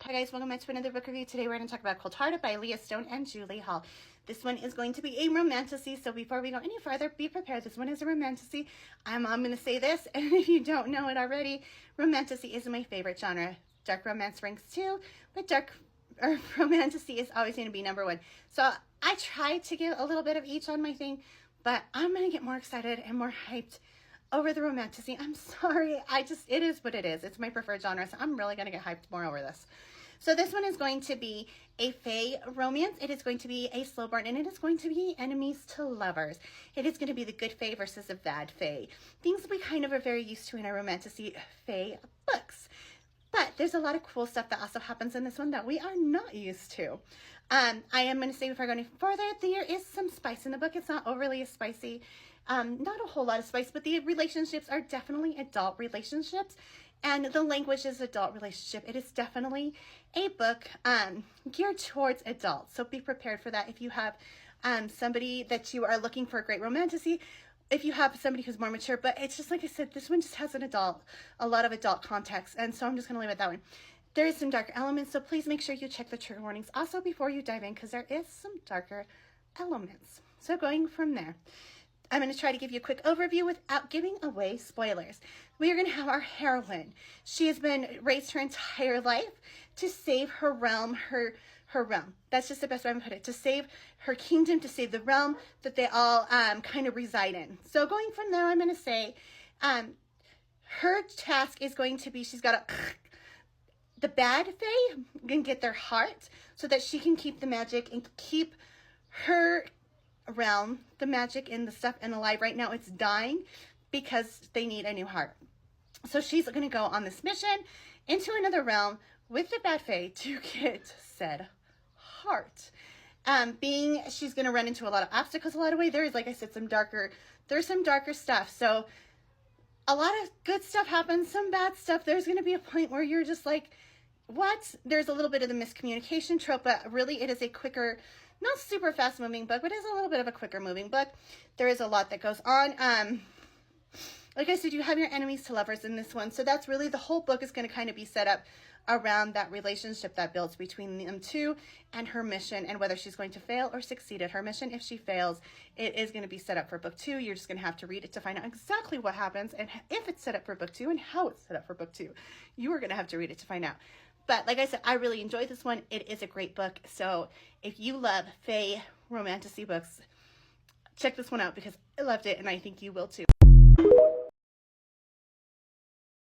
Hi guys, welcome back to another book review. Today we're going to talk about Cold Hearted by Leia Stone and Julie Hall. This one is going to be a romantasy, so before we go any further, be prepared. This one is a romantasy. I'm going to say this, and if you don't know it already, romantasy is my favorite genre. Dark romance ranks too, but romantasy is always going to be number one. So I tried to give a little bit of each on my thing, but I'm going to get more excited and more hyped over the romantasy. I'm sorry. It is what it is. It's my preferred genre, so I'm really going to get hyped more over this. So this one is going to be a fae romance. It is going to be a slow burn, and it is going to be enemies to lovers. It is going to be the good fae versus the bad fae. Things we kind of are very used to in our romantasy fae books. But there's a lot of cool stuff that also happens in this one that we are not used to. I am going to say before I go any further, there is some spice in the book. It's not overly spicy. Not a whole lot of spice, but the relationships are definitely adult relationships. And the language is adult relationship. It is definitely a book geared towards adults. So be prepared for that. If you have somebody that you are looking for a great romantasy, if you have somebody who's more mature, but it's just like I said, this one just has a lot of adult context. And so I'm just going to leave it that way. There is some darker elements, so please make sure you check the trigger warnings also before you dive in, because there is some darker elements. So going from there, I'm going to try to give you a quick overview without giving away spoilers. We are going to have our heroine. She has been raised her entire life to save her realm, her realm. That's just the best way to put it. To save her kingdom, to save the realm that they all kind of reside in. So going from there, I'm going to say her task is going to be, she's got the bad fae can get their heart so that she can keep the magic and keep her realm, the magic and the stuff, and alive. Right now it's dying because they need a new heart. So she's going to go on this mission into another realm with the bad fae to get said heart. She's going to run into a lot of obstacles a lot of way. There is, like I said, there's some darker stuff. So a lot of good stuff happens, some bad stuff. There's going to be a point where you're just like, what? There's a little bit of the miscommunication trope, but really it is a quicker, not super fast moving book, but it is a little bit of a quicker moving book. There is a lot that goes on. Like I said, you have your enemies to lovers in this one. So that's really, the whole book is going to kind of be set up around that relationship that builds between them two and her mission, and whether she's going to fail or succeed at her mission. If she fails, it is going to be set up for book two. You're just going to have to read it to find out exactly what happens, and if it's set up for book two and how it's set up for book two. You are going to have to read it to find out. But like I said, I really enjoyed this one. It is a great book. So if you love fae romantasy books, check this one out because I loved it, and I think you will too.